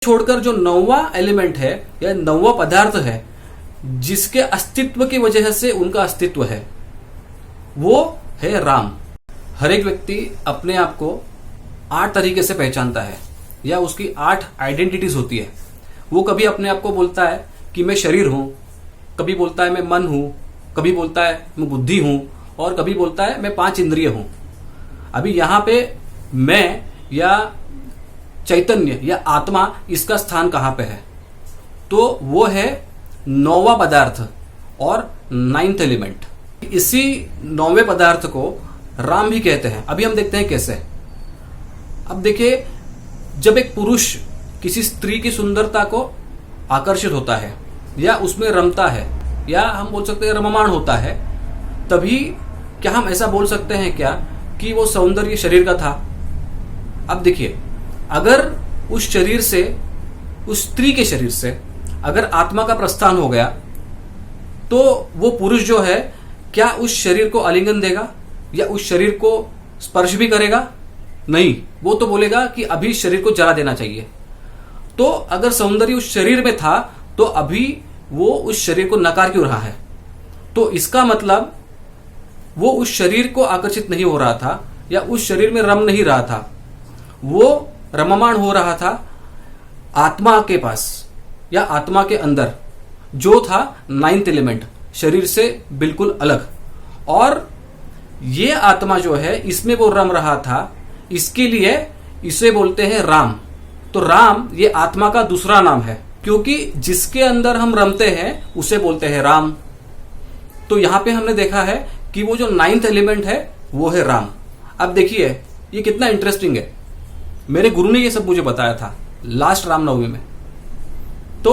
छोड़कर जो नौवां एलिमेंट है या नौवां पदार्थ है जिसके अस्तित्व की वजह से उनका अस्तित्व है वो है राम। हर एक व्यक्ति अपने आप को 8 तरीके से पहचानता है या उसकी 8 आइडेंटिटीज होती है। वो कभी अपने आप को बोलता है कि मैं शरीर हूं, कभी बोलता है मैं मन हूं, कभी बोलता है मैं बुद्धि हूं और कभी बोलता है मैं 5 इंद्रिय हूं। अभी यहां पे मैं या चैतन्य या आत्मा इसका स्थान कहां पे है? तो वो है नौवां पदार्थ और 9th एलिमेंट। इसी 9वें पदार्थ को राम भी कहते हैं। अभी हम देखते हैं कैसे। अब देखिए, जब एक पुरुष किसी स्त्री की सुंदरता को आकर्षित होता है या उसमें रमता है या हम बोल सकते हैं रममाण होता है, तभी क्या हम ऐसा बोल सकते हैं क्या कि वो सौंदर्य शरीर का था? अब देखिए, अगर उस शरीर से, उस स्त्री के शरीर से अगर आत्मा का प्रस्थान हो गया तो वो पुरुष जो है क्या उस शरीर को आलिंगन देगा या उस शरीर को स्पर्श भी करेगा? नहीं, वो तो बोलेगा कि अभी शरीर को जला देना चाहिए। तो अगर सौंदर्य उस शरीर में था तो अभी वो उस शरीर को नकार क्यों रहा है? तो इसका मतलब वो उस शरीर को आकर्षित नहीं हो रहा था या उस शरीर में रम नहीं रहा था, वो रममाण हो रहा था आत्मा के पास या आत्मा के अंदर जो था 9th एलिमेंट, शरीर से बिल्कुल अलग। और ये आत्मा जो है इसमें वो रम रहा था, इसके लिए इसे बोलते हैं राम। तो राम ये आत्मा का दूसरा नाम है, क्योंकि जिसके अंदर हम रमते हैं उसे बोलते हैं राम। तो यहां पे हमने देखा है कि वो जो 9th एलिमेंट है वो है राम। अब देखिए ये कितना इंटरेस्टिंग है। मेरे गुरु ने ये सब मुझे बताया था लास्ट रामनवमी में। तो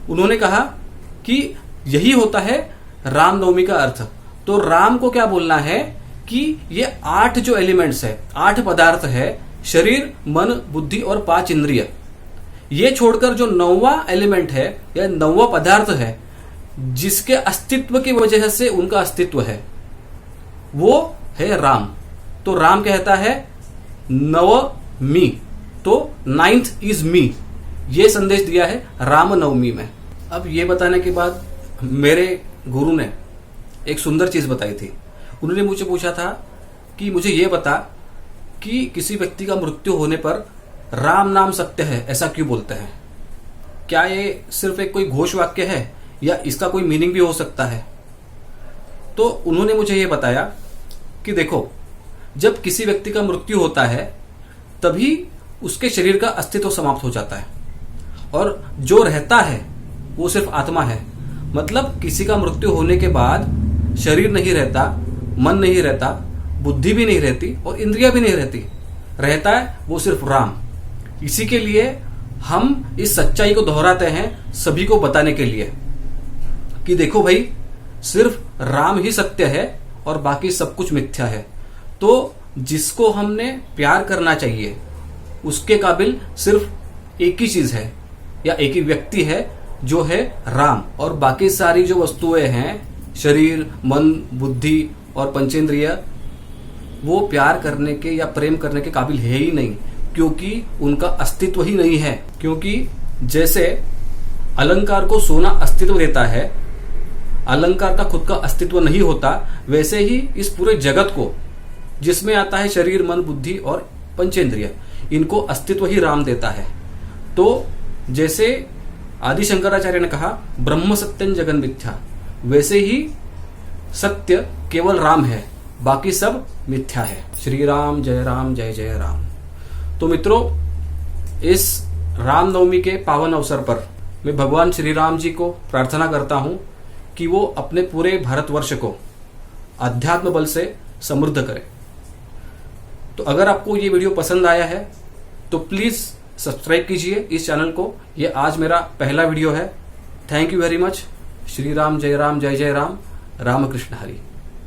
उन्होंने कहा कि यही होता है रामनवमी का अर्थ। तो राम को क्या बोलना है कि ये 8 जो एलिमेंट्स है, 8 पदार्थ है, शरीर, मन, बुद्धि और 5 इंद्रिय, ये छोड़कर जो 9वां एलिमेंट है या 9वां पदार्थ है जिसके अस्तित्व की वजह से उनका अस्तित्व है वो है राम। तो राम कहता है नव मी, तो 9th इज मी, ये संदेश दिया है रामनवमी में। अब ये बताने के बाद मेरे गुरु ने एक सुंदर चीज बताई थी। उन्होंने मुझे पूछा था कि मुझे ये बता कि किसी व्यक्ति का मृत्यु होने पर राम नाम सत्य है, ऐसा क्यों बोलते हैं? क्या ये सिर्फ एक कोई घोष वाक्य है या इसका कोई मीनिंग भी हो सकता है? तो उन्होंने मुझे ये बताया कि देखो, जब किसी व्यक्ति का मृत्यु होता है तभी उसके शरीर का अस्तित्व समाप्त हो जाता है और जो रहता है वो सिर्फ आत्मा है। मतलब किसी का मृत्यु होने के बाद शरीर नहीं रहता, मन नहीं रहता, बुद्धि भी नहीं रहती और इंद्रियां भी नहीं रहती, रहता है वो सिर्फ राम। इसी के लिए हम इस सच्चाई को दोहराते हैं सभी को बताने के लिए कि देखो भाई, सिर्फ राम ही सत्य है और बाकी सब कुछ मिथ्या है। तो जिसको हमने प्यार करना चाहिए उसके काबिल सिर्फ एक ही चीज है या एक ही व्यक्ति है जो है राम, और बाकी सारी जो वस्तुएं हैं, शरीर, मन, बुद्धि और पंचेंद्रिय, वो प्यार करने के या प्रेम करने के काबिल है ही नहीं, क्योंकि उनका अस्तित्व ही नहीं है। क्योंकि जैसे अलंकार को सोना अस्तित्व देता है, अलंकार का खुद का अस्तित्व नहीं होता, वैसे ही इस पूरे जगत को, जिसमें आता है शरीर, मन, बुद्धि और पंचेंद्रिय, इनको अस्तित्व ही राम देता है। तो जैसे आदि शंकराचार्य ने कहा ब्रह्म सत्यं जगन मिथ्या, वैसे ही सत्य केवल राम है, बाकी सब मिथ्या है। श्री राम जय राम, जय जय राम। तो मित्रों, इस रामनवमी के पावन अवसर पर मैं भगवान श्री राम जी को प्रार्थना करता हूं कि वो अपने पूरे भारतवर्ष को अध्यात्म बल से समृद्ध करें। तो अगर आपको ये वीडियो पसंद आया है तो प्लीज सब्सक्राइब कीजिए इस चैनल को। ये आज मेरा पहला वीडियो है। Thank you very much. Shri Ram जय राम, जय जय राम। रामकृष्ण हरि।